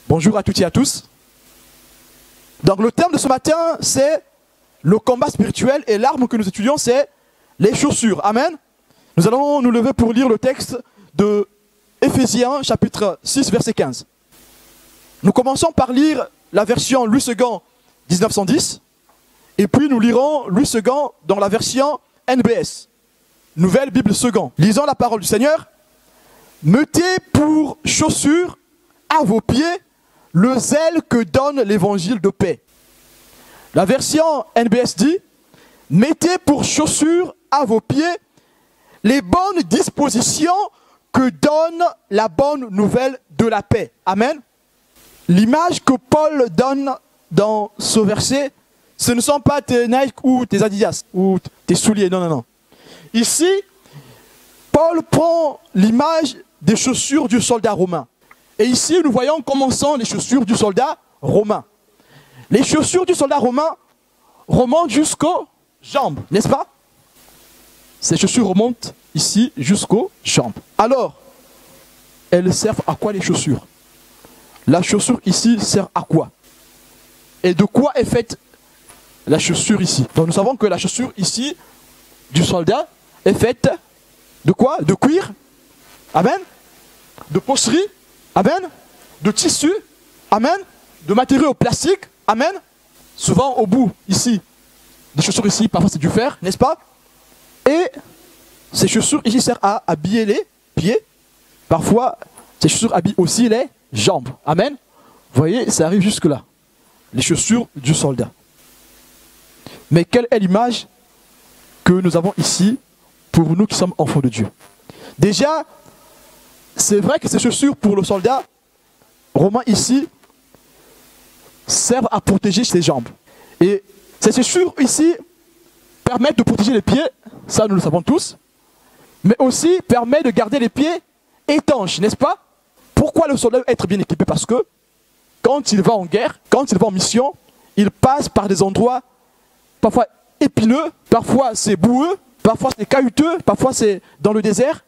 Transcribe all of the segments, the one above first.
Bonjour à toutes et à tous. Donc le thème de ce matin, c'est le combat spirituel et l'arme que nous étudions, c'est les chaussures. Amen. Nous allons nous lever pour lire le texte de Éphésiens chapitre 6 verset 15. Nous commençons par lire la version Louis II 1910 et puis nous lirons Louis II dans la version NBS, Nouvelle Bible Second. Lisons la parole du Seigneur. Mettez pour chaussures à vos pieds le zèle que donne l'évangile de paix. La version NBS dit, mettez pour chaussures à vos pieds les bonnes dispositions que donne la bonne nouvelle de la paix. Amen. L'image que Paul donne dans ce verset, ce ne sont pas tes Nike ou tes Adidas ou tes souliers, non, non, non. Ici, Paul prend l'image des chaussures du soldat romain. Et ici, nous voyons comment sont les chaussures du soldat romain. Les chaussures du soldat romain remontent jusqu'aux jambes, n'est-ce pas? Ces chaussures remontent ici jusqu'aux jambes. Alors, elles servent à quoi les chaussures? La chaussure ici sert à quoi? Et de quoi est faite la chaussure ici? Donc nous savons que la chaussure ici du soldat est faite de quoi? De cuir. Amen. De pocerie. Amen. De tissu. Amen. De matériaux plastiques. Amen. Souvent au bout, ici, des chaussures ici, parfois c'est du fer, n'est-ce pas? Et ces chaussures ici servent à habiller les pieds. Parfois, ces chaussures habillent aussi les jambes. Amen. Vous voyez, ça arrive jusque là. Les chaussures du soldat. Mais quelle est l'image que nous avons ici pour nous qui sommes enfants de Dieu? Déjà, c'est vrai que ces chaussures pour le soldat romain ici servent à protéger ses jambes. Et ces chaussures ici permettent de protéger les pieds, ça nous le savons tous, mais aussi permettent de garder les pieds étanches, n'est-ce pas? Pourquoi le soldat doit être bien équipé? Parce que quand il va en guerre, quand il va en mission, il passe par des endroits parfois épineux, parfois c'est boueux, parfois c'est caillouteux, parfois c'est dans le désert.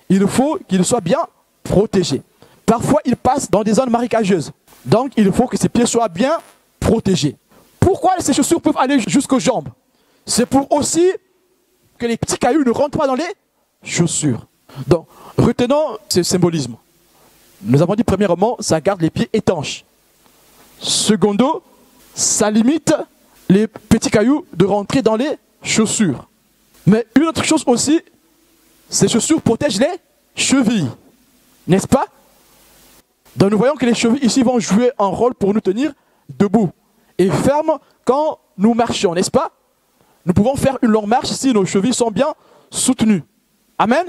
Il faut qu'il soit bien protégé. Parfois, il passe dans des zones marécageuses. Donc, il faut que ses pieds soient bien protégés. Pourquoi ces chaussures peuvent aller jusqu'aux jambes? C'est pour aussi que les petits cailloux ne rentrent pas dans les chaussures. Donc, retenons ce symbolisme. Nous avons dit premièrement, ça garde les pieds étanches. Secondo, ça limite les petits cailloux de rentrer dans les chaussures. Mais une autre chose aussi, ces chaussures protègent les chevilles, n'est-ce pas? Donc nous voyons que les chevilles ici vont jouer un rôle pour nous tenir debout et fermes quand nous marchons, n'est-ce pas? Nous pouvons faire une longue marche si nos chevilles sont bien soutenues. Amen.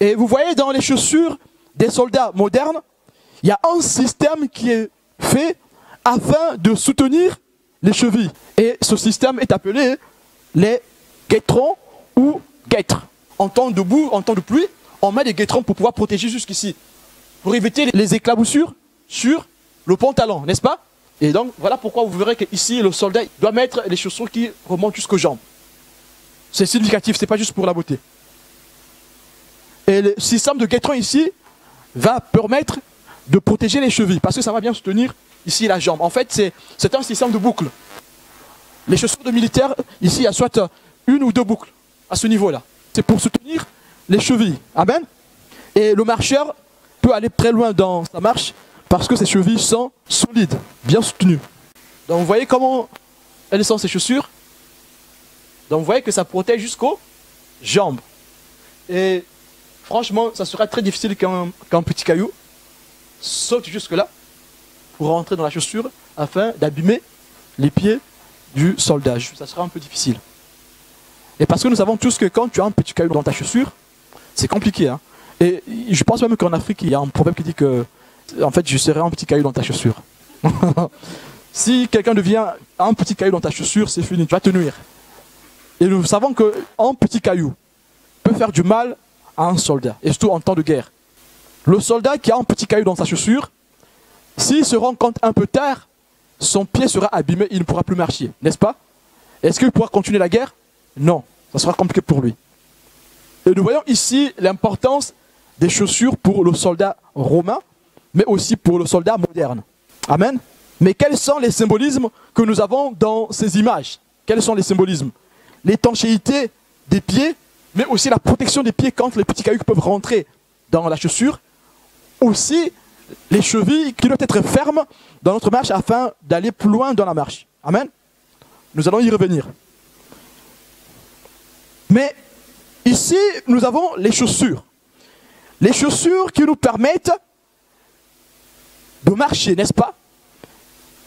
Et vous voyez dans les chaussures des soldats modernes, il y a un système qui est fait afin de soutenir les chevilles. Et ce système est appelé les guêtrons ou guêtres. En temps de boue, en temps de pluie, on met des guêtrons pour pouvoir protéger jusqu'ici. Pour éviter les éclaboussures sur le pantalon, n'est-ce pas? Et donc, voilà pourquoi vous verrez qu'ici, le soldat doit mettre les chaussures qui remontent jusqu'aux jambes. C'est significatif, ce n'est pas juste pour la beauté. Et le système de guêtrons ici va permettre de protéger les chevilles, parce que ça va bien soutenir ici la jambe. En fait, c'est un système de boucles. Les chaussures de militaires, ici, il y a soit une ou deux boucles à ce niveau-là. C'est pour soutenir les chevilles. Amen. Et le marcheur peut aller très loin dans sa marche parce que ses chevilles sont solides, bien soutenues. Donc vous voyez comment elles sont ces chaussures. Donc vous voyez que ça protège jusqu'aux jambes. Et franchement, ça sera très difficile qu'un petit caillou saute jusque-là pour rentrer dans la chaussure afin d'abîmer les pieds du soldat. Ça sera un peu difficile. Et parce que nous savons tous que quand tu as un petit caillou dans ta chaussure, c'est compliqué. Hein? Et je pense même qu'en Afrique, il y a un proverbe qui dit que, en fait, je serai un petit caillou dans ta chaussure. Si quelqu'un devient un petit caillou dans ta chaussure, c'est fini, tu vas te nuire. Et nous savons qu'un petit caillou peut faire du mal à un soldat, et surtout en temps de guerre. Le soldat qui a un petit caillou dans sa chaussure, s'il se rend compte un peu tard, son pied sera abîmé, il ne pourra plus marcher, n'est-ce pas? Est-ce qu'il pourra continuer la guerre? Non, ça sera compliqué pour lui. Et nous voyons ici l'importance des chaussures pour le soldat romain, mais aussi pour le soldat moderne. Amen. Mais quels sont les symbolismes que nous avons dans ces images? Quels sont les symbolismes? L'étanchéité des pieds, mais aussi la protection des pieds quand les petits cailloux peuvent rentrer dans la chaussure. Aussi, les chevilles qui doivent être fermes dans notre marche afin d'aller plus loin dans la marche. Amen. Nous allons y revenir. Mais ici, nous avons les chaussures. Les chaussures qui nous permettent de marcher, n'est-ce pas?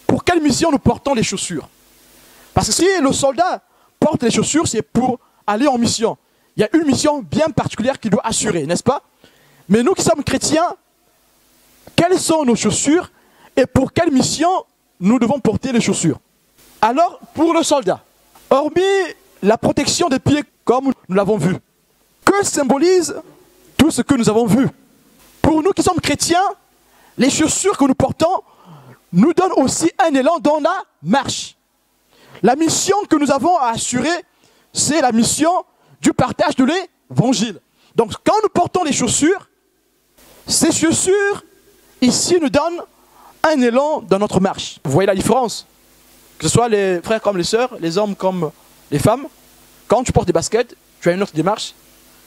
Pour quelle mission nous portons les chaussures? Parce que si le soldat porte les chaussures, c'est pour aller en mission. Il y a une mission bien particulière qu'il doit assurer, n'est-ce pas? Mais nous qui sommes chrétiens, quelles sont nos chaussures et pour quelle mission nous devons porter les chaussures? Alors, pour le soldat, hormis la protection des pieds comme nous l'avons vu, que symbolise tout ce que nous avons vu? Pour nous qui sommes chrétiens, les chaussures que nous portons nous donnent aussi un élan dans la marche. La mission que nous avons à assurer, c'est la mission du partage de l'évangile. Donc quand nous portons les chaussures, ces chaussures ici nous donnent un élan dans notre marche. Vous voyez la différence? Que ce soit les frères comme les sœurs, les hommes comme les femmes. Quand tu portes des baskets, tu as une autre démarche.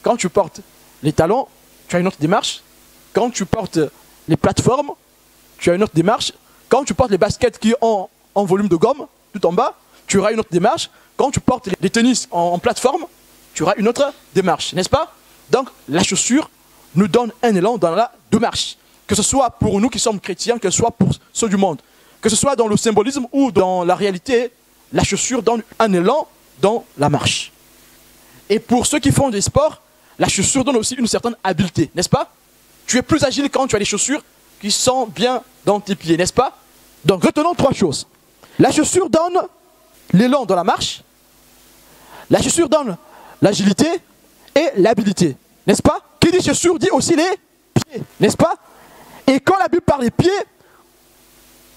Quand tu portes les talons, tu as une autre démarche. Quand tu portes les plateformes, tu as une autre démarche. Quand tu portes les baskets qui ont en volume de gomme, tout en bas, tu auras une autre démarche. Quand tu portes les tennis en plateforme, tu auras une autre démarche, n'est-ce pas? Donc la chaussure nous donne un élan dans la démarche. Que ce soit pour nous qui sommes chrétiens, que ce soit pour ceux du monde. Que ce soit dans le symbolisme ou dans la réalité, la chaussure donne un élan dans la marche. Et pour ceux qui font des sports, la chaussure donne aussi une certaine habileté, n'est-ce pas? Tu es plus agile quand tu as des chaussures qui sont bien dans tes pieds, n'est-ce pas? Donc retenons trois choses. La chaussure donne l'élan dans la marche. La chaussure donne l'agilité et l'habilité, n'est-ce pas? Qui dit chaussure dit aussi les pieds, n'est-ce pas? Et quand la Bible parle des pieds,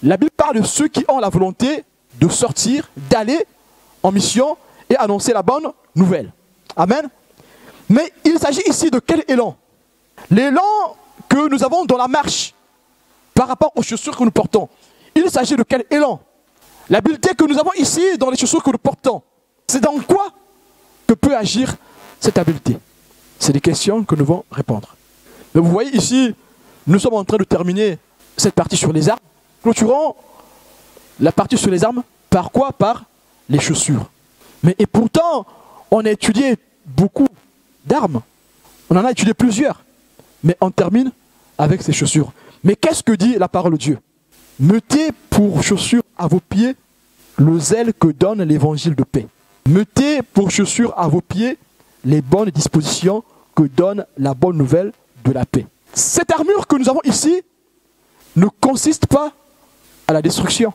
la Bible parle de ceux qui ont la volonté de sortir, d'aller en mission et annoncer la bonne nouvelle. Amen. Mais il s'agit ici de quel élan? L'élan que nous avons dans la marche par rapport aux chaussures que nous portons. Il s'agit de quel élan? L'habileté que nous avons ici dans les chaussures que nous portons. C'est dans quoi que peut agir cette habileté? C'est des questions que nous devons répondre. Mais vous voyez ici, nous sommes en train de terminer cette partie sur les armes. Clôturons la partie sur les armes par quoi? Par les chaussures. Mais et pourtant, on a étudié beaucoup d'armes. On en a étudié plusieurs. Mais on termine avec ces chaussures. Mais qu'est-ce que dit la parole de Dieu? Mettez pour chaussures à vos pieds le zèle que donne l'évangile de paix. Mettez pour chaussures à vos pieds les bonnes dispositions que donne la bonne nouvelle de la paix. Cette armure que nous avons ici ne consiste pas à la destruction.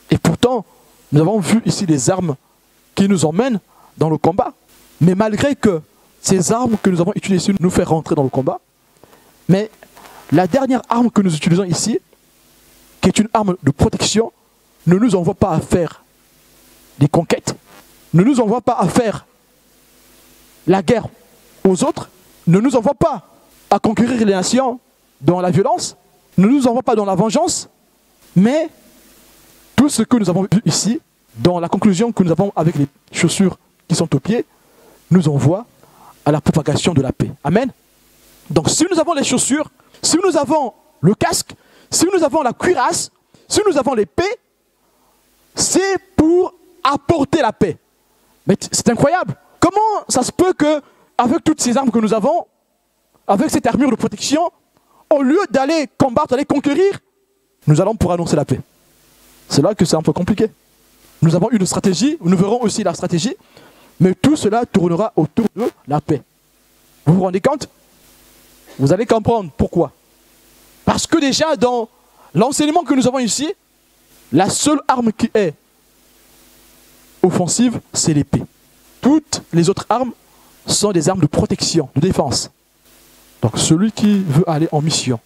Et pourtant, nous avons vu ici des armes qui nous emmènent dans le combat. Mais malgré que ces armes que nous avons utilisées ici nous font rentrer dans le combat, mais la dernière arme que nous utilisons ici, qui est une arme de protection, ne nous envoie pas à faire des conquêtes, ne nous envoie pas à faire la guerre aux autres, ne nous envoie pas à conquérir les nations dans la violence, ne nous envoie pas dans la vengeance, mais tout ce que nous avons vu ici, dans la conclusion que nous avons avec les chaussures qui sont aux pieds, nous envoie à la propagation de la paix. Amen. Donc si nous avons les chaussures, si nous avons le casque, si nous avons la cuirasse, si nous avons l'épée, c'est pour apporter la paix. Mais c'est incroyable. Comment ça se peut que, avec toutes ces armes que nous avons, avec cette armure de protection, au lieu d'aller combattre, d'aller conquérir, nous allons pour annoncer la paix? C'est là que c'est un peu compliqué. Nous avons une stratégie, nous verrons aussi la stratégie, mais tout cela tournera autour de la paix. Vous vous rendez compte? Vous allez comprendre pourquoi. Parce que déjà dans l'enseignement que nous avons ici, la seule arme qui est offensive, c'est l'épée. Toutes les autres armes sont des armes de protection, de défense. Donc celui qui veut aller en mission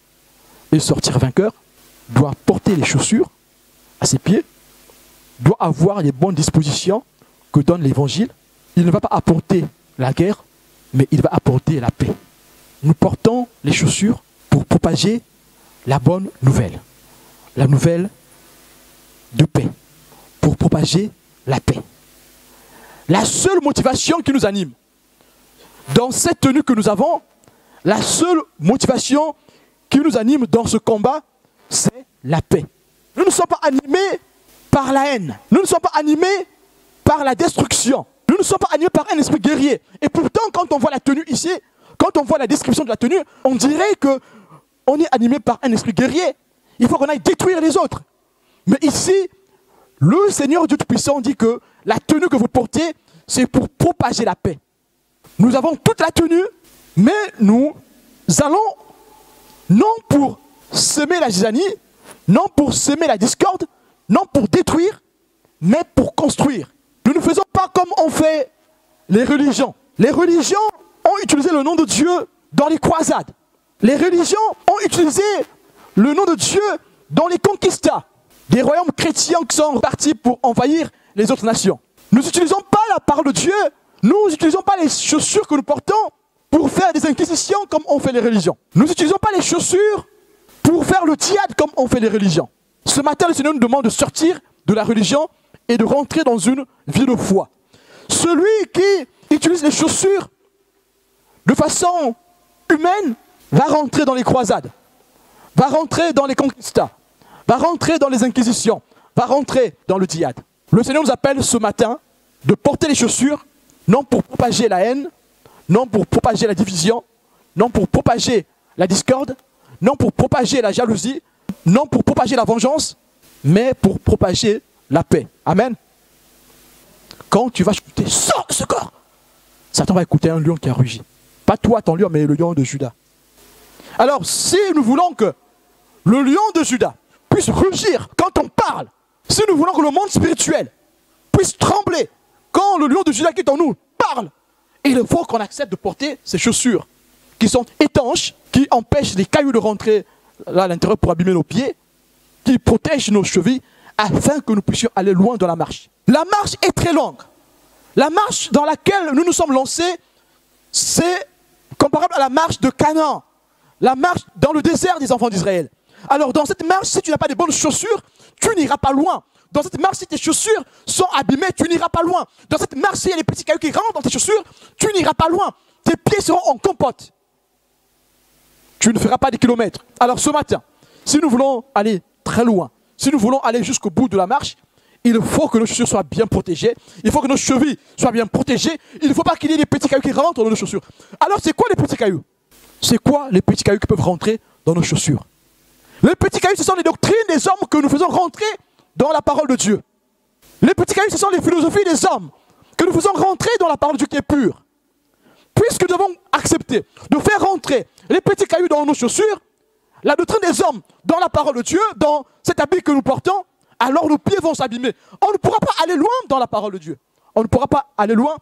et sortir vainqueur doit porter les chaussures à ses pieds, doit avoir les bonnes dispositions que donne l'évangile. Il ne va pas apporter la guerre, mais il va apporter la paix. Nous portons les chaussures pour propager la bonne nouvelle. La nouvelle de paix, pour propager la paix. La seule motivation qui nous anime dans cette tenue que nous avons, la seule motivation qui nous anime dans ce combat, c'est la paix. Nous ne sommes pas animés par la haine. Nous ne sommes pas animés par la destruction. Nous ne sommes pas animés par un esprit guerrier. Et pourtant, quand on voit la tenue ici, quand on voit la description de la tenue, on dirait qu'on est animé par un esprit guerrier. Il faut qu'on aille détruire les autres. Mais ici, le Seigneur Dieu Tout-Puissant dit que la tenue que vous portez, c'est pour propager la paix. Nous avons toute la tenue, mais nous allons non pour semer la zizanie, non pour semer la discorde, non pour détruire, mais pour construire. Nous ne faisons pas comme ont fait les religions. Les religions ont utilisé le nom de Dieu dans les croisades. Les religions ont utilisé le nom de Dieu dans les conquistas. Des royaumes chrétiens qui sont partis pour envahir les autres nations. Nous n'utilisons pas la parole de Dieu, nous n'utilisons pas les chaussures que nous portons pour faire des inquisitions comme ont fait les religions. Nous n'utilisons pas les chaussures pour faire le djihad comme ont fait les religions. Ce matin, le Seigneur nous demande de sortir de la religion et de rentrer dans une vie de foi. Celui qui utilise les chaussures de façon humaine va rentrer dans les croisades, va rentrer dans les conquistas, va rentrer dans les inquisitions, va rentrer dans le djihad. Le Seigneur nous appelle ce matin de porter les chaussures, non pour propager la haine, non pour propager la division, non pour propager la discorde, non pour propager la jalousie, non pour propager la vengeance, mais pour propager la paix. Amen. Quand tu vas écouter, sors de ce corps, Satan va écouter un lion qui a rugi. Pas toi, ton lion, mais le lion de Juda. Alors, si nous voulons que le lion de Juda puisse rugir quand on parle, si nous voulons que le monde spirituel puisse trembler quand le lion de Juda qui est en nous parle, il faut qu'on accepte de porter ces chaussures qui sont étanches, qui empêchent les cailloux de rentrer là à l'intérieur pour abîmer nos pieds, qui protègent nos chevilles, afin que nous puissions aller loin dans la marche. La marche est très longue. La marche dans laquelle nous nous sommes lancés, c'est comparable à la marche de Canaan, la marche dans le désert des enfants d'Israël. Alors dans cette marche, si tu n'as pas de bonnes chaussures, tu n'iras pas loin. Dans cette marche, si tes chaussures sont abîmées, tu n'iras pas loin. Dans cette marche, s'il y a des petits cailloux qui rentrent dans tes chaussures, tu n'iras pas loin. Tes pieds seront en compote. Tu ne feras pas des kilomètres. Alors ce matin, si nous voulons aller très loin, si nous voulons aller jusqu'au bout de la marche, il faut que nos chaussures soient bien protégées. Il faut que nos chevilles soient bien protégées. Il ne faut pas qu'il y ait des petits cailloux qui rentrent dans nos chaussures. Alors c'est quoi les petits cailloux? C'est quoi les petits cailloux qui peuvent rentrer dans nos chaussures? Les petits cailloux, ce sont les doctrines des hommes que nous faisons rentrer dans la parole de Dieu. Les petits cailloux, ce sont les philosophies des hommes que nous faisons rentrer dans la parole de Dieu qui est pure. Puisque nous avons accepté de faire rentrer les petits cailloux dans nos chaussures, la doctrine des hommes dans la parole de Dieu, dans cet habit que nous portons, alors nos pieds vont s'abîmer. On ne pourra pas aller loin dans la parole de Dieu. On ne pourra pas aller loin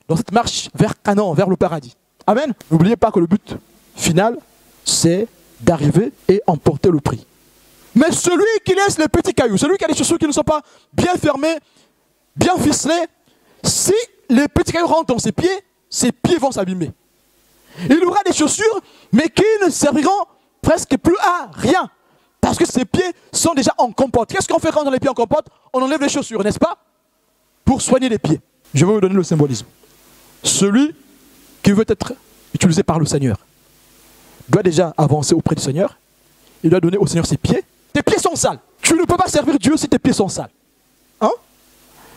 dans cette marche vers Canaan, vers le paradis. Amen. N'oubliez pas que le but final, c'est d'arriver et emporter le prix. Mais celui qui laisse les petits cailloux, celui qui a les chaussures qui ne sont pas bien fermées, bien ficelées, si les petits cailloux rentrent dans ses pieds vont s'abîmer. Il aura des chaussures, mais qui ne serviront presque plus à rien. Parce que ses pieds sont déjà en compote. Qu'est-ce qu'on fait quand on a les pieds en compote? On enlève les chaussures, n'est-ce pas? Pour soigner les pieds. Je vais vous donner le symbolisme. Celui qui veut être utilisé par le Seigneur doit déjà avancer auprès du Seigneur. Il doit donner au Seigneur ses pieds. Tes pieds sont sales. Tu ne peux pas servir Dieu si tes pieds sont sales. Hein?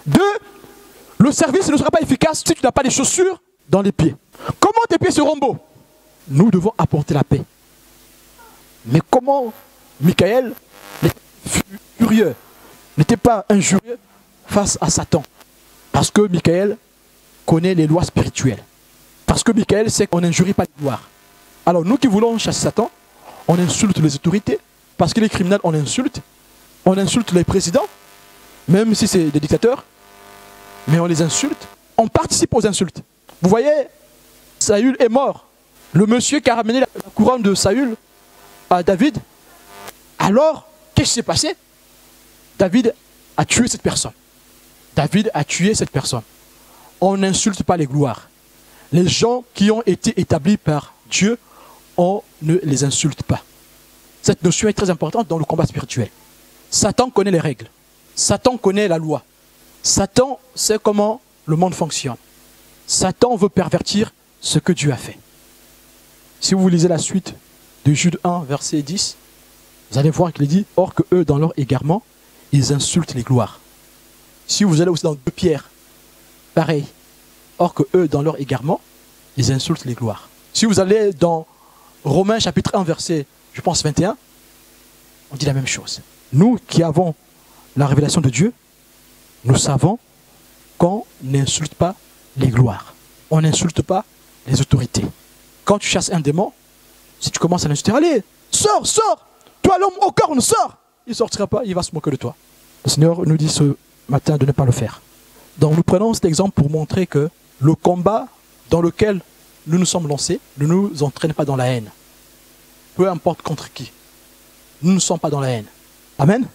Deux, le service ne sera pas efficace si tu n'as pas les chaussures dans les pieds. Comment tes pieds seront beaux? Nous devons apporter la paix. Mais comment Michael fut furieux, n'était pas injurieux face à Satan? Parce que Michael connaît les lois spirituelles. Parce que Michael sait qu'on n'injurie pas les gloires. Alors nous qui voulons chasser Satan, on insulte les autorités. Parce qu'il est criminel, on insulte les présidents, même si c'est des dictateurs, mais on les insulte. On participe aux insultes. Vous voyez, Saül est mort. Le monsieur qui a ramené la couronne de Saül à David, alors, qu'est-ce qui s'est passé? David a tué cette personne. David a tué cette personne. On n'insulte pas les gloires. Les gens qui ont été établis par Dieu, on ne les insulte pas. Cette notion est très importante dans le combat spirituel. Satan connaît les règles. Satan connaît la loi. Satan sait comment le monde fonctionne. Satan veut pervertir ce que Dieu a fait. Si vous lisez la suite de Jude 1, verset 10, vous allez voir qu'il est dit, or que eux, dans leur égarement, ils insultent les gloires. Si vous allez aussi dans 2 Pierre, pareil. Or que eux, dans leur égarement, ils insultent les gloires. Si vous allez dans Romains chapitre 1, verset, je pense 21, on dit la même chose. Nous qui avons la révélation de Dieu, nous savons qu'on n'insulte pas les gloires. On n'insulte pas les autorités. Quand tu chasses un démon, si tu commences à l'insulter, allez, sors, sors, toi l'homme aux cornes, sors. Il ne sortira pas, il va se moquer de toi. Le Seigneur nous dit ce matin de ne pas le faire. Donc nous prenons cet exemple pour montrer que le combat dans lequel nous nous sommes lancés ne nous entraîne pas dans la haine. Peu importe contre qui. Nous ne sommes pas dans la haine. Amen.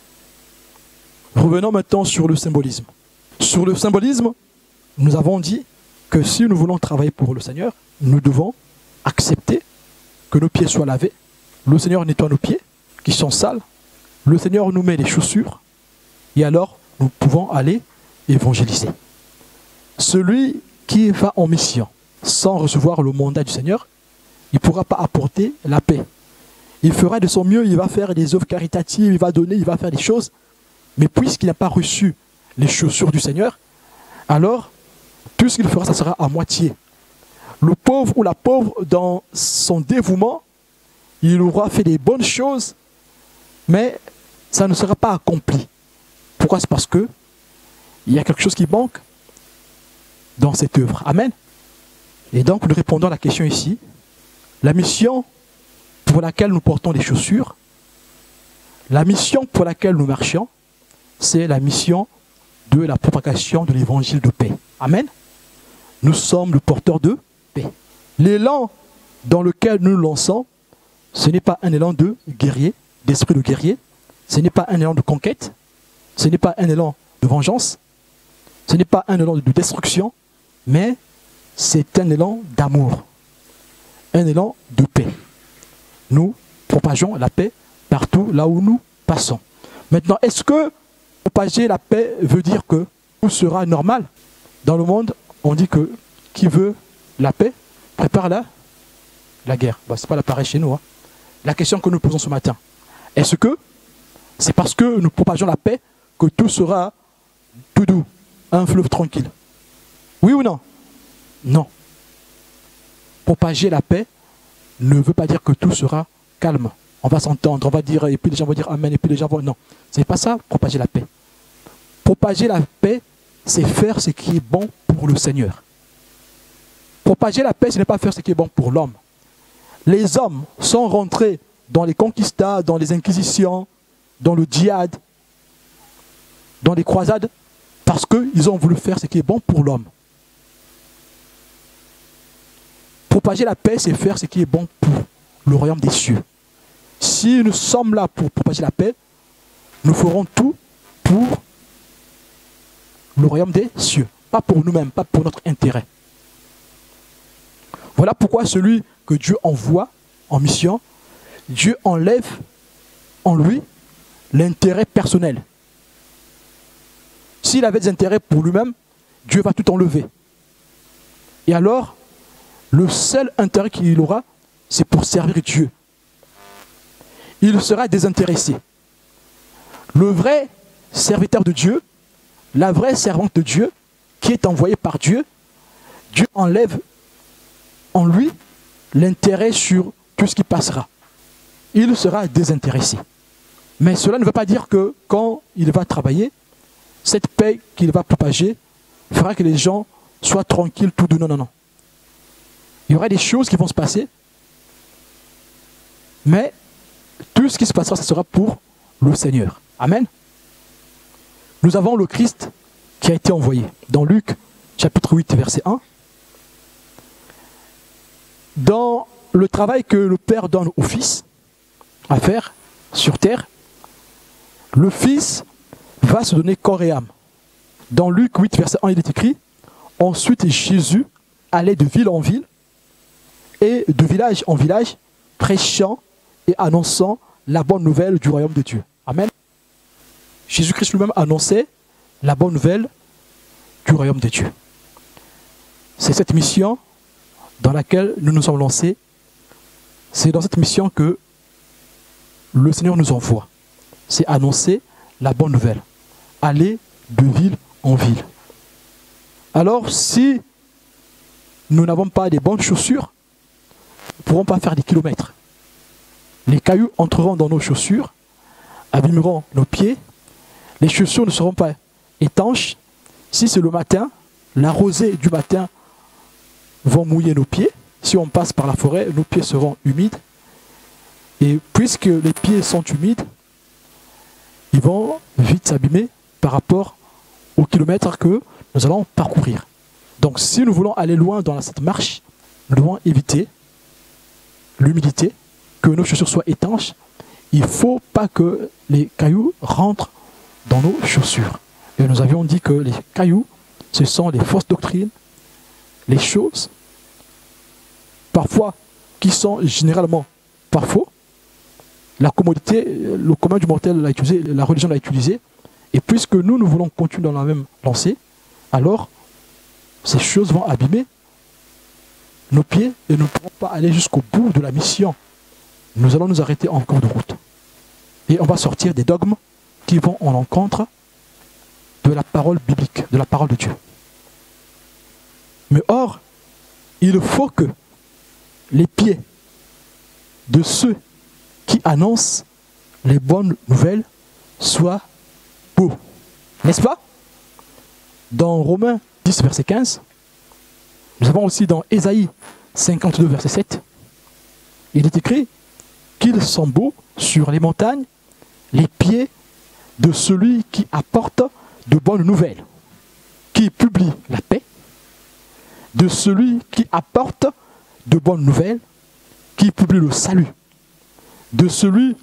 Revenons maintenant sur le symbolisme. Sur le symbolisme, nous avons dit que si nous voulons travailler pour le Seigneur, nous devons accepter que nos pieds soient lavés. Le Seigneur nettoie nos pieds qui sont sales. Le Seigneur nous met les chaussures. Et alors, nous pouvons aller évangéliser. Celui qui va en mission sans recevoir le mandat du Seigneur, il ne pourra pas apporter la paix. Il fera de son mieux, il va faire des œuvres caritatives, il va donner, il va faire des choses. Mais puisqu'il n'a pas reçu les chaussures du Seigneur, alors tout ce qu'il fera, ça sera à moitié. Le pauvre ou la pauvre, dans son dévouement, il aura fait des bonnes choses, mais ça ne sera pas accompli. Pourquoi? C'est parce que il y a quelque chose qui manque dans cette œuvre. Amen. Et donc, nous répondons à la question ici. La mission pour laquelle nous portons les chaussures, la mission pour laquelle nous marchons, c'est la mission de la propagation de l'évangile de paix. Amen. Nous sommes le porteur de paix. L'élan dans lequel nous nous lançons, ce n'est pas un élan de guerrier, d'esprit de guerrier. Ce n'est pas un élan de conquête. Ce n'est pas un élan de vengeance. Ce n'est pas un élan de destruction. Mais c'est un élan d'amour. Un élan de paix. Nous propageons la paix partout là où nous passons. Maintenant, est-ce que propager la paix veut dire que tout sera normal? Dans le monde, on dit que qui veut la paix prépare la guerre. Bon, ce n'est pas l'appareil chez nous. Hein. La question que nous posons ce matin, est-ce que c'est parce que nous propageons la paix que tout sera tout doux, un fleuve tranquille? Oui ou non? Non. Propager la paix ne veut pas dire que tout sera calme. On va s'entendre, on va dire, et puis les gens vont dire Amen, et puis les gens vont... Non, ce n'est pas ça, propager la paix. Propager la paix, c'est faire ce qui est bon pour le Seigneur. Propager la paix, ce n'est pas faire ce qui est bon pour l'homme. Les hommes sont rentrés dans les conquistas, dans les inquisitions, dans le djihad, dans les croisades, parce qu'ils ont voulu faire ce qui est bon pour l'homme. Propager la paix, c'est faire ce qui est bon pour le royaume des cieux. Si nous sommes là pour propager la paix, nous ferons tout pour le royaume des cieux. Pas pour nous-mêmes, pas pour notre intérêt. Voilà pourquoi celui que Dieu envoie en mission, Dieu enlève en lui l'intérêt personnel. S'il avait des intérêts pour lui-même, Dieu va tout enlever. Et alors, le seul intérêt qu'il aura, c'est pour servir Dieu. Il sera désintéressé. Le vrai serviteur de Dieu, la vraie servante de Dieu, qui est envoyée par Dieu, Dieu enlève en lui l'intérêt sur tout ce qui passera. Il sera désintéressé. Mais cela ne veut pas dire que quand il va travailler, cette paix qu'il va propager fera que les gens soient tranquilles tout doux. Non, non, non. Il y aura des choses qui vont se passer, mais tout ce qui se passera, ce sera pour le Seigneur. Amen. Nous avons le Christ qui a été envoyé. Dans Luc, chapitre 8, verset 1. Dans le travail que le Père donne au Fils à faire sur terre, le Fils va se donner corps et âme. Dans Luc 8, verset 1, il est écrit, « Ensuite Jésus allait de ville en ville et de village en village, prêchant et annonçant la bonne nouvelle du royaume de Dieu. » Amen. Jésus-Christ lui-même annonçait la bonne nouvelle du royaume de Dieu. C'est cette mission dans laquelle nous nous sommes lancés. C'est dans cette mission que le Seigneur nous envoie. C'est annoncer la bonne nouvelle. Aller de ville en ville. Alors, si nous n'avons pas des bonnes chaussures, nous ne pourrons pas faire des kilomètres. Les cailloux entreront dans nos chaussures, abîmeront nos pieds. Les chaussures ne seront pas étanches. Si c'est le matin, la rosée du matin va mouiller nos pieds. Si on passe par la forêt, nos pieds seront humides. Et puisque les pieds sont humides, ils vont vite s'abîmer par rapport aux kilomètres que nous allons parcourir. Donc si nous voulons aller loin dans cette marche, nous devons éviter l'humidité, que nos chaussures soient étanches. Il ne faut pas que les cailloux rentrent dans nos chaussures. Et nous avions dit que les cailloux, ce sont les fausses doctrines, les choses, parfois qui sont généralement pas faux. La commodité, le commun du mortel l'a utilisé, la religion l'a utilisé. Et puisque nous voulons continuer dans la même lancée, alors ces choses vont abîmer nos pieds et nous ne pourrons pas aller jusqu'au bout de la mission. Nous allons nous arrêter en cours de route. Et on va sortir des dogmes qui vont en l'encontre de la parole biblique, de la parole de Dieu. Mais or, il faut que les pieds de ceux qui annoncent les bonnes nouvelles soient beaux. N'est-ce pas? Dans Romains 10, verset 15, nous avons aussi dans Ésaïe 52, verset 7, il est écrit qu'ils sont beaux sur les montagnes, les pieds de celui qui apporte de bonnes nouvelles, qui publie la paix, de celui qui apporte de bonnes nouvelles, qui publie le salut, de celui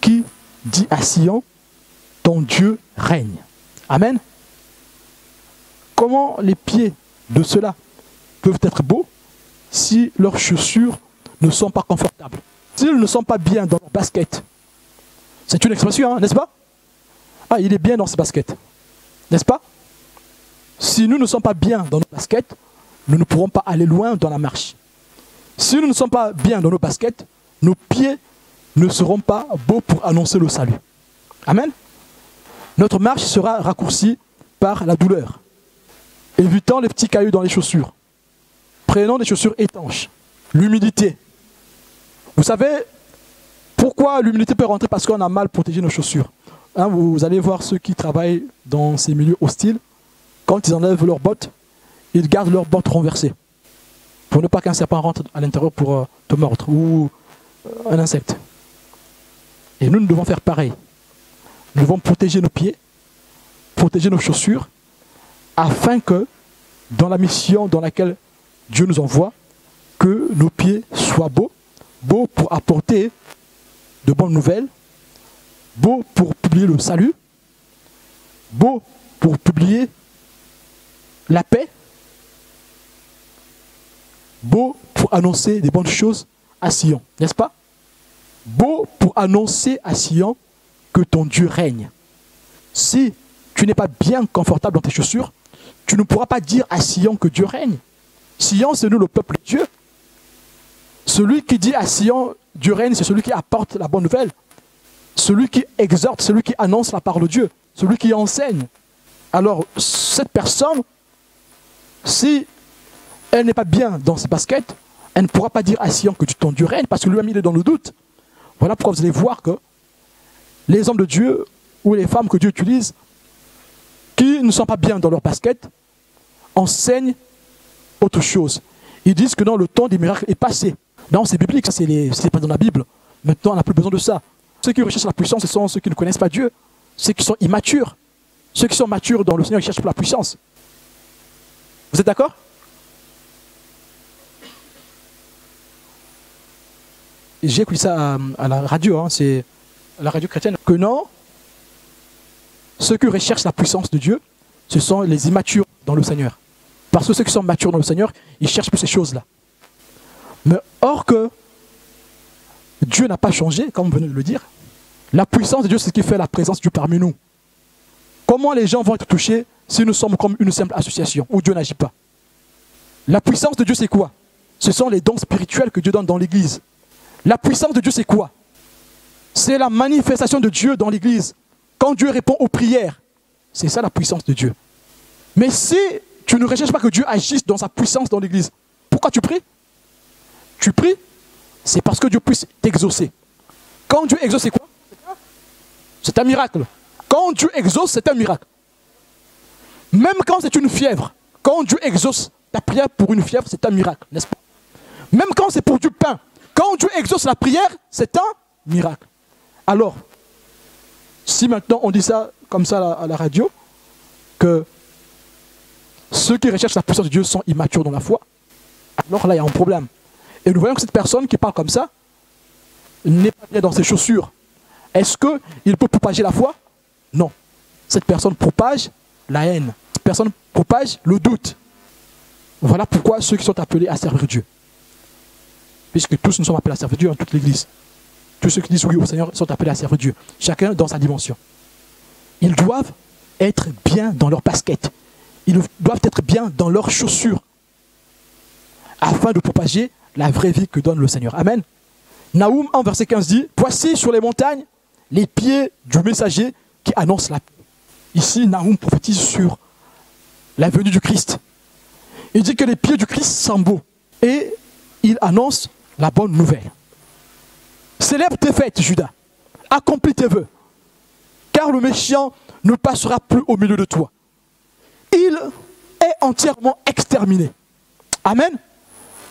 qui dit à Sion, ton Dieu règne. Amen. Comment les pieds de ceux-là peuvent être beaux si leurs chaussures ne sont pas confortables, s'ils ne sont pas bien dans leurs baskets? C'est une expression, hein, n'est-ce pas? Ah, il est bien dans ses baskets, n'est-ce pas? Si nous ne sommes pas bien dans nos baskets, nous ne pourrons pas aller loin dans la marche. Si nous ne sommes pas bien dans nos baskets, nos pieds ne seront pas beaux pour annoncer le salut. Amen. Notre marche sera raccourcie par la douleur. Évitant les petits cailloux dans les chaussures. Prenons des chaussures étanches. L'humidité. Vous savez pourquoi l'humidité peut rentrer? Parce qu'on a mal protégé nos chaussures. Hein, vous allez voir ceux qui travaillent dans ces milieux hostiles. Quand ils enlèvent leurs bottes, ils gardent leurs bottes renversées. Pour ne pas qu'un serpent rentre à l'intérieur pour te mordre. Ou un insecte. Et nous devons faire pareil. Nous devons protéger nos pieds, protéger nos chaussures, afin que, dans la mission dans laquelle Dieu nous envoie, que nos pieds soient beaux, beaux pour apporter de bonnes nouvelles, beaux pour publier le salut, beaux pour publier la paix, beaux pour annoncer des bonnes choses à Sion, n'est-ce pas? Beau pour annoncer à Sion que ton Dieu règne. Si tu n'es pas bien confortable dans tes chaussures, tu ne pourras pas dire à Sion que Dieu règne. Sion, c'est nous le peuple de Dieu. Celui qui dit à Sion, Dieu règne, c'est celui qui apporte la bonne nouvelle. Celui qui exhorte, celui qui annonce la parole de Dieu, celui qui enseigne. Alors, cette personne, si elle n'est pas bien dans ses baskets, elle ne pourra pas dire à Sion que ton Dieu règne, parce que lui-même il est dans le doute. Voilà pourquoi vous allez voir que les hommes de Dieu ou les femmes que Dieu utilise, qui ne sont pas bien dans leur basket, enseignent autre chose. Ils disent que non, le temps des miracles est passé. Non, c'est biblique, ça c'est pas dans la Bible. Maintenant, on n'a plus besoin de ça. Ceux qui recherchent la puissance, ce sont ceux qui ne connaissent pas Dieu. Ceux qui sont immatures. Ceux qui sont matures dans le Seigneur, ils cherchent pour la puissance. Vous êtes d'accord? J'ai écouté ça à la radio, hein, c'est la radio chrétienne, que non, ceux qui recherchent la puissance de Dieu, ce sont les immatures dans le Seigneur. Parce que ceux qui sont matures dans le Seigneur, ils cherchent plus ces choses-là. Mais or que Dieu n'a pas changé, comme vous venez de le dire, la puissance de Dieu, c'est ce qui fait la présence de Dieu parmi nous. Comment les gens vont être touchés si nous sommes comme une simple association où Dieu n'agit pas? La puissance de Dieu, c'est quoi? Ce sont les dons spirituels que Dieu donne dans l'église. La puissance de Dieu, c'est quoi? C'est la manifestation de Dieu dans l'église. Quand Dieu répond aux prières, c'est ça la puissance de Dieu. Mais si tu ne recherches pas que Dieu agisse dans sa puissance dans l'église, pourquoi tu pries? Tu pries, c'est parce que Dieu puisse t'exaucer. Quand Dieu exauce, c'est quoi? C'est un miracle. Quand Dieu exauce, c'est un miracle. Même quand c'est une fièvre, quand Dieu exauce ta prière pour une fièvre, c'est un miracle, n'est-ce pas? Même quand c'est pour du pain, quand Dieu exauce la prière, c'est un miracle. Alors, si maintenant on dit ça comme ça à la radio, que ceux qui recherchent la puissance de Dieu sont immatures dans la foi, alors là il y a un problème. Et nous voyons que cette personne qui parle comme ça n'est pas bien dans ses chaussures. Est-ce qu'il peut propager la foi? Non. Cette personne propage la haine. Cette personne propage le doute. Voilà pourquoi ceux qui sont appelés à servir Dieu. Puisque tous nous sommes appelés à servir Dieu dans toute l'église. Tous ceux qui disent oui au Seigneur sont appelés à servir Dieu. Chacun dans sa dimension. Ils doivent être bien dans leurs baskets. Ils doivent être bien dans leurs chaussures. Afin de propager la vraie vie que donne le Seigneur. Amen. Naoum 1 verset 15 dit, voici sur les montagnes les pieds du messager qui annonce la paix. Ici, Naoum prophétise sur la venue du Christ. Il dit que les pieds du Christ sont beaux. Et il annonce la bonne nouvelle. Célèbre tes fêtes, Judas. Accomplis tes vœux. Car le méchant ne passera plus au milieu de toi. Il est entièrement exterminé. Amen.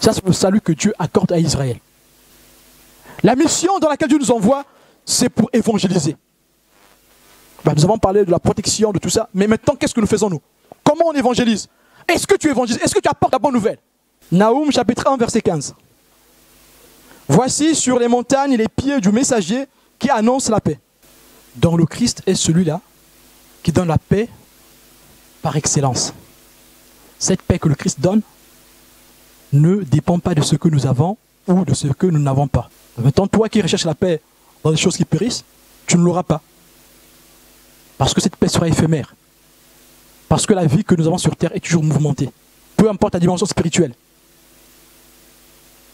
Ça, c'est le salut que Dieu accorde à Israël. La mission dans laquelle Dieu nous envoie, c'est pour évangéliser. Nous avons parlé de la protection, de tout ça. Mais maintenant, qu'est-ce que nous faisons, nous? Comment on évangélise? Est-ce que tu évangélises? Est-ce que tu apportes la bonne nouvelle? Naoum chapitre 1 verset 15. Voici sur les montagnes les pieds du messager qui annonce la paix. Donc le Christ est celui-là qui donne la paix par excellence. Cette paix que le Christ donne ne dépend pas de ce que nous avons ou de ce que nous n'avons pas. Maintenant, toi qui recherches la paix dans des choses qui périssent, tu ne l'auras pas. Parce que cette paix sera éphémère. Parce que la vie que nous avons sur terre est toujours mouvementée. Peu importe la dimension spirituelle.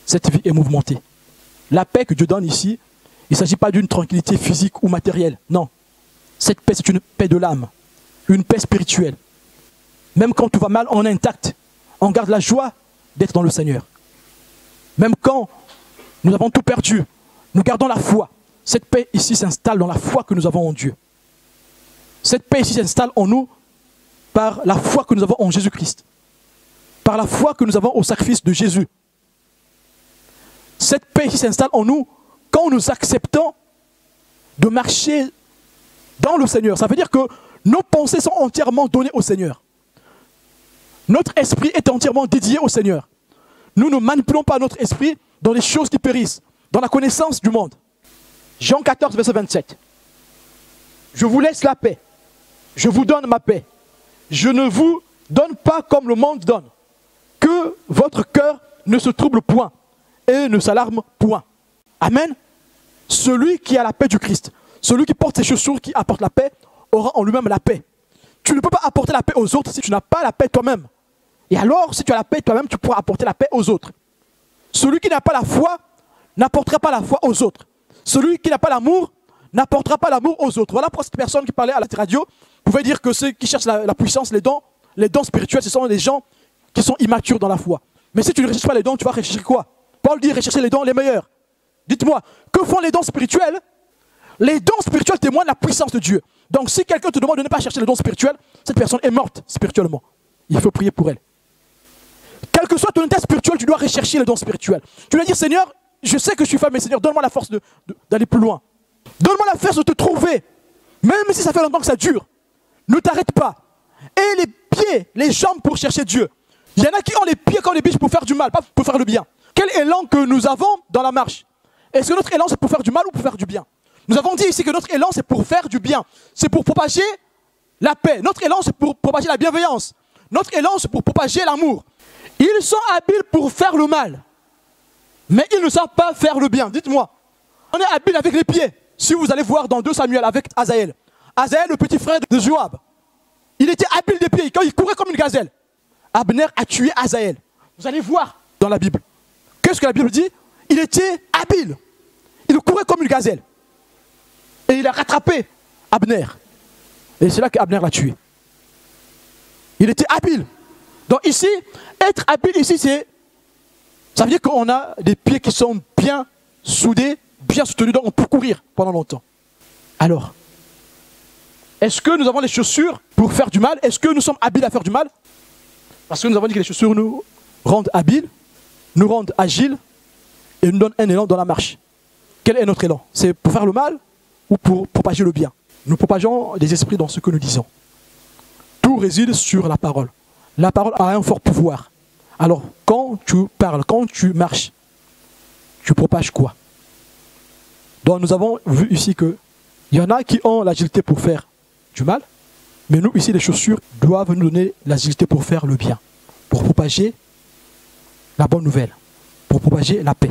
Cette vie est mouvementée. La paix que Dieu donne ici, il ne s'agit pas d'une tranquillité physique ou matérielle. Non. Cette paix, c'est une paix de l'âme. Une paix spirituelle. Même quand tout va mal, on est intact. On garde la joie d'être dans le Seigneur. Même quand nous avons tout perdu, nous gardons la foi. Cette paix ici s'installe dans la foi que nous avons en Dieu. Cette paix ici s'installe en nous par la foi que nous avons en Jésus-Christ. Par la foi que nous avons au sacrifice de Jésus. Cette paix ici s'installe en nous quand nous acceptons de marcher dans le Seigneur. Ça veut dire que nos pensées sont entièrement données au Seigneur. Notre esprit est entièrement dédié au Seigneur. Nous ne manipulons pas notre esprit dans les choses qui périssent, dans la connaissance du monde. Jean 14, verset 27. Je vous laisse la paix. Je vous donne ma paix. Je ne vous donne pas comme le monde donne. Que votre cœur ne se trouble point et ne s'alarme point. Amen. Celui qui a la paix du Christ, celui qui porte ses chaussures, qui apporte la paix, aura en lui-même la paix. Tu ne peux pas apporter la paix aux autres si tu n'as pas la paix toi-même. Et alors, si tu as la paix toi-même, tu pourras apporter la paix aux autres. Celui qui n'a pas la foi n'apportera pas la foi aux autres. Celui qui n'a pas l'amour n'apportera pas l'amour aux autres. Voilà pourquoi cette personne qui parlait à la radio pouvait dire que ceux qui cherchent la puissance, les dons spirituels, ce sont des gens qui sont immatures dans la foi. Mais si tu ne recherches pas les dons, tu vas rechercher quoi? Paul dit rechercher les dons les meilleurs. Dites-moi, que font les dons spirituels? Les dons spirituels témoignent de la puissance de Dieu. Donc si quelqu'un te demande de ne pas chercher les dons spirituels, cette personne est morte spirituellement. Il faut prier pour elle. Quel que soit ton état spirituel, tu dois rechercher les dons spirituels. Tu dois dire, Seigneur, je sais que je suis faible, mais Seigneur, donne-moi la force d'aller plus loin. Donne-moi la force de te trouver. Même si ça fait longtemps que ça dure. Ne t'arrête pas. Et les pieds, les jambes pour chercher Dieu. Il y en a qui ont les pieds comme les biches pour faire du mal, pas pour faire le bien. Quel élan que nous avons dans la marche? Est-ce que notre élan c'est pour faire du mal ou pour faire du bien? Nous avons dit ici que notre élan c'est pour faire du bien. C'est pour propager la paix. Notre élan c'est pour propager la bienveillance. Notre élan c'est pour propager l'amour. Ils sont habiles pour faire le mal. Mais ils ne savent pas faire le bien. Dites-moi. On est habile avec les pieds. Si vous allez voir dans 2 Samuel avec Azaël. Azaël, le petit frère de Joab. Il était habile des pieds, quand il courait comme une gazelle. Abner a tué Asaël. Vous allez voir dans la Bible. Qu'est-ce que la Bible dit? Il était habile. Il courait comme une gazelle. Et il a rattrapé Abner. Et c'est là qu'Abner l'a tué. Il était habile. Donc ici, être habile ici, ça veut dire qu'on a des pieds qui sont bien soudés, bien soutenus, donc on peut courir pendant longtemps. Alors, est-ce que nous avons les chaussures pour faire du mal? Est-ce que nous sommes habiles à faire du mal? Parce que nous avons dit que les chaussures nous rendent habiles, nous rendent agiles et nous donnent un élan dans la marche. Quel est notre élan? C'est pour faire le mal ou pour propager le bien? Nous propageons les esprits dans ce que nous disons. Tout réside sur la parole. La parole a un fort pouvoir. Alors, quand tu parles, quand tu marches, tu propages quoi? Donc, nous avons vu ici qu'il y en a qui ont l'agilité pour faire du mal, mais nous, ici, les chaussures doivent nous donner l'agilité pour faire le bien, pour propager la bonne nouvelle, pour propager la paix.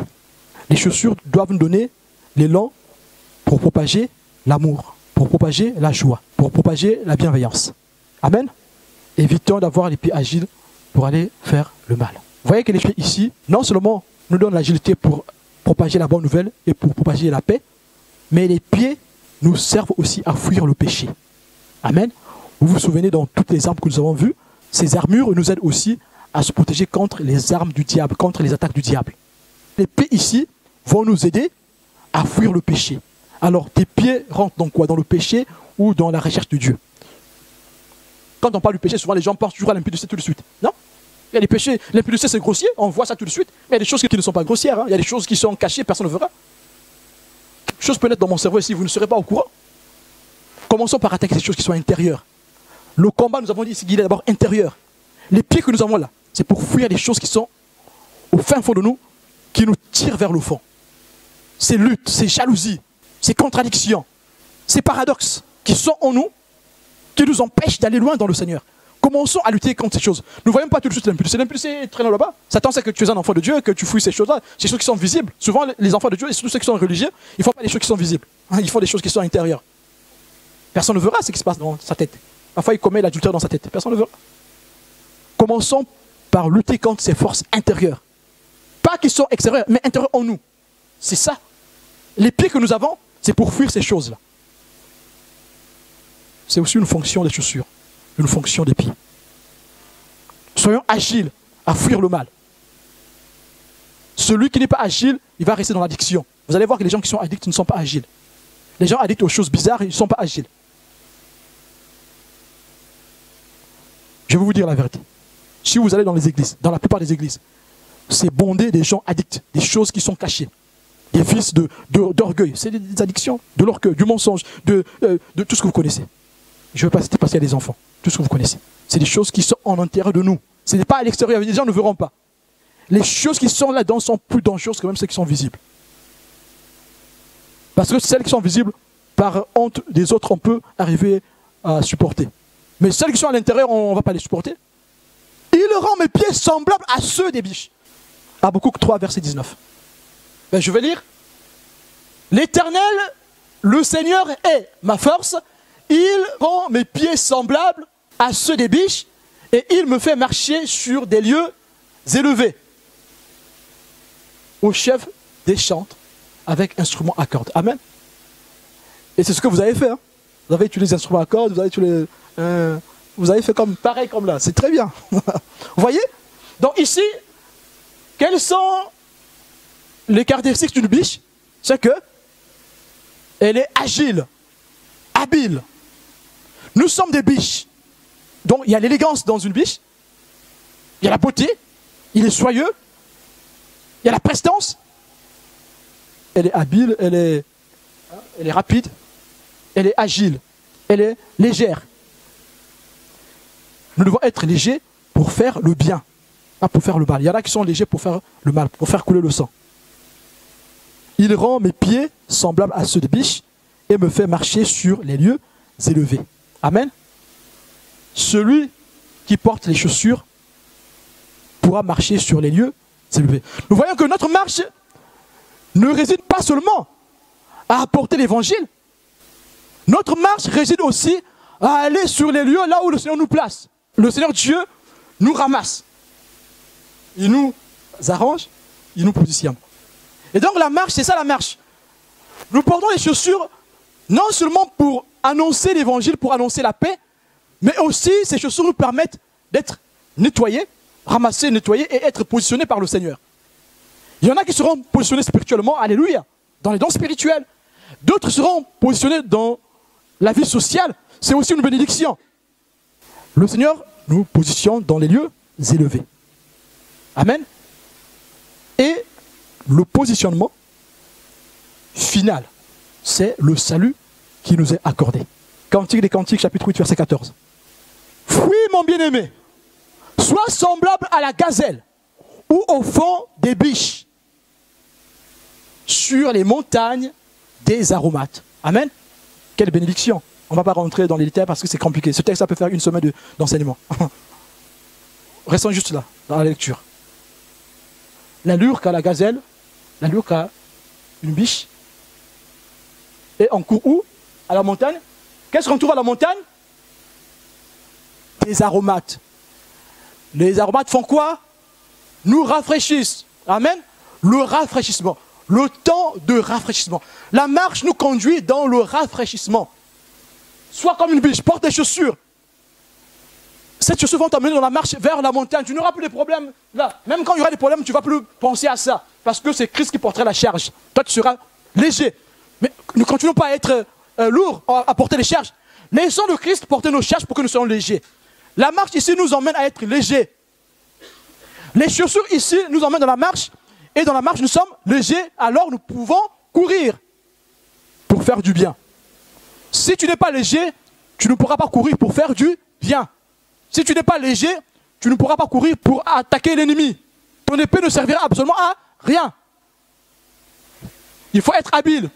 Les chaussures doivent nous donner l'élan pour propager l'amour, pour propager la joie, pour propager la bienveillance. Amen. Évitons d'avoir les pieds agiles pour aller faire le mal. Vous voyez que les pieds ici, non seulement nous donnent l'agilité pour propager la bonne nouvelle et pour propager la paix, mais les pieds nous servent aussi à fuir le péché. Amen. Vous vous souvenez dans toutes les armes que nous avons vues, ces armures nous aident aussi à se protéger contre les armes du diable, contre les attaques du diable. Les pieds ici vont nous aider à fuir le péché. Alors tes pieds rentrent dans quoi? Dans le péché ou dans la recherche de Dieu? Quand on parle du péché, souvent les gens pensent toujours à l'impudicité tout de suite. Non? Il y a des péchés, l'impudicité c'est grossier, on voit ça tout de suite. Mais il y a des choses qui ne sont pas grossières, hein. Il y a des choses qui sont cachées, personne ne verra. Quelque chose peut être dans mon cerveau ici, vous ne serez pas au courant. Commençons par attaquer ces choses qui sont intérieures. Le combat, nous avons dit, c'est qu'il est d'abord intérieur. Les pieds que nous avons là, c'est pour fuir les choses qui sont au fin fond de nous, qui nous tirent vers le fond. Ces luttes, ces jalousies, ces contradictions, ces paradoxes qui sont en nous, qui nous empêchent d'aller loin dans le Seigneur. Commençons à lutter contre ces choses. Nous ne voyons pas tout de suite l'impudicité. L'impudicité est traînant là-bas. Satan sait que tu es un enfant de Dieu, que tu fouilles ces choses-là. Ces choses qui sont visibles. Souvent, les enfants de Dieu, et surtout ceux qui sont religieux, ils ne font pas des choses qui sont visibles. Ils font des choses qui sont intérieures. Personne ne verra ce qui se passe dans sa tête. Parfois, il commet l'adultère dans sa tête. Personne ne verra. Commençons par lutter contre ces forces intérieures. Pas qui sont extérieures, mais intérieures en nous. C'est ça. Les pieds que nous avons, c'est pour fuir ces choses-là. C'est aussi une fonction des chaussures, une fonction des pieds. Soyons agiles à fuir le mal. Celui qui n'est pas agile, il va rester dans l'addiction. Vous allez voir que les gens qui sont addicts ne sont pas agiles. Les gens addicts aux choses bizarres, ils ne sont pas agiles. Je vais vous dire la vérité. Si vous allez dans les églises, dans la plupart des églises, c'est bondé des gens addicts, des choses qui sont cachées. Des vices d'orgueil. C'est des addictions, de l'orgueil, du mensonge, de tout ce que vous connaissez. Je ne vais pas citer parce qu'il y a des enfants. Tout ce que vous connaissez. C'est des choses qui sont en intérieur de nous. Ce n'est pas à l'extérieur. Les gens ne verront pas. Les choses qui sont là-dedans sont plus dangereuses que même celles qui sont visibles. Parce que celles qui sont visibles, par honte des autres, on peut arriver à supporter. Mais celles qui sont à l'intérieur, on ne va pas les supporter. Il rend mes pieds semblables à ceux des biches. Habakkuk 3, verset 19. Ben, je vais lire. L'Éternel, le Seigneur est ma force. Il rend mes pieds semblables à ceux des biches et il me fait marcher sur des lieux élevés. Au chef des chantres avec instruments à cordes. Amen. Et c'est ce que vous avez fait. Hein. Vous avez utilisé les instruments à cordes, vous avez fait comme pareil comme là. C'est très bien. Vous voyez? Donc ici, quelles sont les caractéristiques d'une biche? C'est que elle est agile, habile. Nous sommes des biches. Donc il y a l'élégance dans une biche. Il y a la beauté. Il est soyeux. Il y a la prestance. Elle est habile, elle est rapide. Elle est agile. Elle est légère. Nous devons être légers pour faire le bien. Pas pour faire le mal. Il y en a qui sont légers pour faire le mal, pour faire couler le sang. Il rend mes pieds semblables à ceux de biches et me fait marcher sur les lieux élevés. Amen. Celui qui porte les chaussures pourra marcher sur les lieux élevés. Nous voyons que notre marche ne réside pas seulement à apporter l'évangile. Notre marche réside aussi à aller sur les lieux là où le Seigneur nous place. Le Seigneur Dieu nous ramasse. Il nous arrange, il nous positionne. Et donc la marche, c'est ça la marche. Nous portons les chaussures non seulement pour annoncer l'évangile, pour annoncer la paix, mais aussi ces chaussures nous permettent d'être nettoyés, ramassés, nettoyés et être positionnés par le Seigneur. Il y en a qui seront positionnés spirituellement, alléluia, dans les dons spirituels. D'autres seront positionnés dans la vie sociale. C'est aussi une bénédiction. Le Seigneur nous positionne dans les lieux élevés. Amen. Et le positionnement final, c'est le salut qui nous est accordé. Cantique des Cantiques, chapitre 8, verset 14. Fuis, mon bien-aimé, sois semblable à la gazelle ou au fond des biches sur les montagnes des aromates. Amen. Quelle bénédiction. On ne va pas rentrer dans les détails parce que c'est compliqué. Ce texte, ça peut faire une semaine d'enseignement. Restons juste là, dans la lecture. L'allure qu'a la gazelle, l'allure qu'a une biche. Et on court où? À la montagne. Qu'est-ce qu'on trouve à la montagne? Des aromates. Les aromates font quoi? Nous rafraîchissent. Amen. Le rafraîchissement. Le temps de rafraîchissement. La marche nous conduit dans le rafraîchissement. Sois comme une biche, porte des chaussures. Ces chaussures vont t'amener dans la marche vers la montagne. Tu n'auras plus de problèmes là. Même quand il y aura des problèmes, tu ne vas plus penser à ça. Parce que c'est Christ qui portera la charge. Toi, tu seras léger. Mais nous ne continuons pas à être lourds, à porter les charges. Laissons le Christ porter nos charges pour que nous soyons légers. La marche ici nous emmène à être légers. Les chaussures ici nous emmènent dans la marche. Et dans la marche, nous sommes légers. Alors nous pouvons courir pour faire du bien. Si tu n'es pas léger, tu ne pourras pas courir pour faire du bien. Si tu n'es pas léger, tu ne pourras pas courir pour attaquer l'ennemi. Ton épée ne servira absolument à rien. Il faut être habile.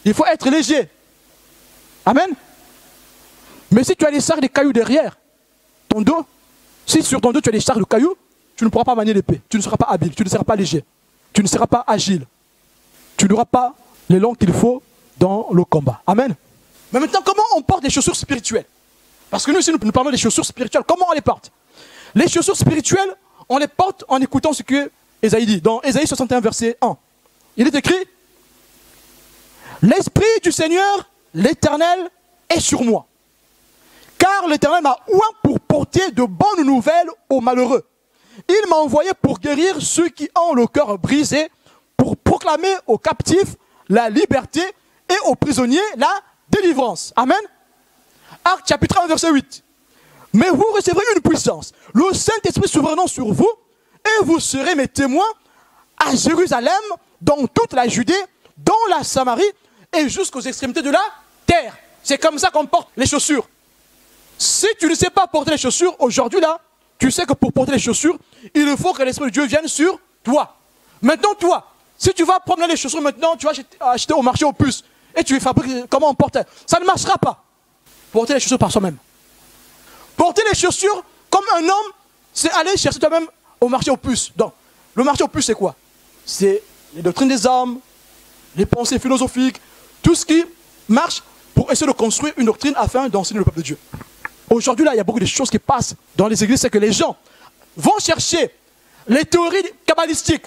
Il faut être léger. Amen. Mais si tu as des sacs de cailloux derrière ton dos, si sur ton dos tu as des sacs de cailloux, tu ne pourras pas manier l'épée. Tu ne seras pas habile, tu ne seras pas léger. Tu ne seras pas agile. Tu n'auras pas l'élan qu'il faut dans le combat. Amen. Mais maintenant, comment on porte les chaussures spirituelles? Parce que nous, si nous parlons des chaussures spirituelles, comment on les porte? Les chaussures spirituelles, on les porte en écoutant ce que Ésaïe dit. Dans Ésaïe 61, verset 1. Il est écrit: l'Esprit du Seigneur, l'Éternel, est sur moi. Car l'Éternel m'a oint pour porter de bonnes nouvelles aux malheureux. Il m'a envoyé pour guérir ceux qui ont le cœur brisé, pour proclamer aux captifs la liberté et aux prisonniers la délivrance. Amen. Acte chapitre 1, verset 8. Mais vous recevrez une puissance, le Saint-Esprit survenant sur vous, et vous serez mes témoins à Jérusalem, dans toute la Judée, dans la Samarie, et jusqu'aux extrémités de la terre. C'est comme ça qu'on porte les chaussures. Si tu ne sais pas porter les chaussures, aujourd'hui là, tu sais que pour porter les chaussures, il faut que l'Esprit de Dieu vienne sur toi. Maintenant, toi, si tu vas promener les chaussures maintenant, tu vas acheter au marché aux puces, et tu fabriques comment on porte, ça ne marchera pas. Porter les chaussures par soi-même. Porter les chaussures comme un homme, c'est aller chercher toi-même au marché aux puces. Donc, le marché aux puces, c'est quoi? C'est les doctrines des hommes, les pensées philosophiques, tout ce qui marche pour essayer de construire une doctrine afin d'enseigner le peuple de Dieu. Aujourd'hui, là, il y a beaucoup de choses qui passent dans les églises, c'est que les gens vont chercher les théories kabbalistiques.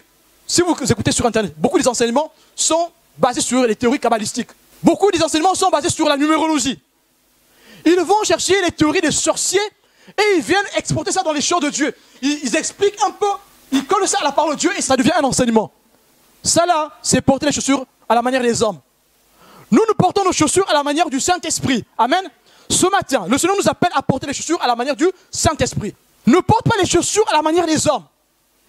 Si vous écoutez sur Internet, beaucoup des enseignements sont basés sur les théories kabbalistiques. Beaucoup des enseignements sont basés sur la numérologie. Ils vont chercher les théories des sorciers et ils viennent exporter ça dans les chants de Dieu. Ils expliquent un peu, ils collent ça à la parole de Dieu et ça devient un enseignement. Ça là, c'est porter les chaussures à la manière des hommes. Nous portons nos chaussures à la manière du Saint-Esprit. Amen. Ce matin, le Seigneur nous appelle à porter les chaussures à la manière du Saint-Esprit. Ne porte pas les chaussures à la manière des hommes.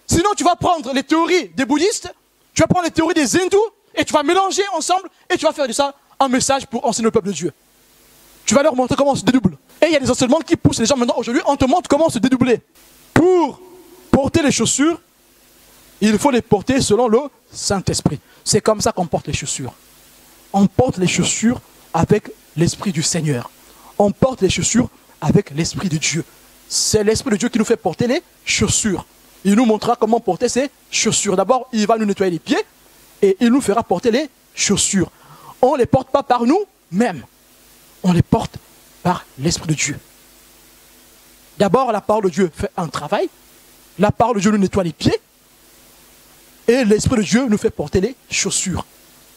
Sinon, tu vas prendre les théories des bouddhistes, tu vas prendre les théories des hindous et tu vas mélanger ensemble et tu vas faire de ça un message pour enseigner le peuple de Dieu. Tu vas leur montrer comment on se dédouble. Et il y a des enseignements qui poussent les gens maintenant. Aujourd'hui, on te montre comment se dédoubler. Pour porter les chaussures, il faut les porter selon le Saint-Esprit. C'est comme ça qu'on porte les chaussures. On porte les chaussures avec l'Esprit du Seigneur. On porte les chaussures avec l'Esprit de Dieu. C'est l'Esprit de Dieu qui nous fait porter les chaussures. Il nous montrera comment porter ces chaussures. D'abord, il va nous nettoyer les pieds et il nous fera porter les chaussures. On ne les porte pas par nous-mêmes. On les porte par l'Esprit de Dieu. D'abord, la parole de Dieu fait un travail. La parole de Dieu nous nettoie les pieds. Et l'Esprit de Dieu nous fait porter les chaussures.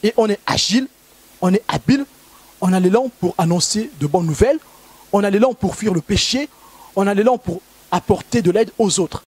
Et on est agile, on est habile, on a l'élan pour annoncer de bonnes nouvelles, on a l'élan pour fuir le péché, on a l'élan pour apporter de l'aide aux autres.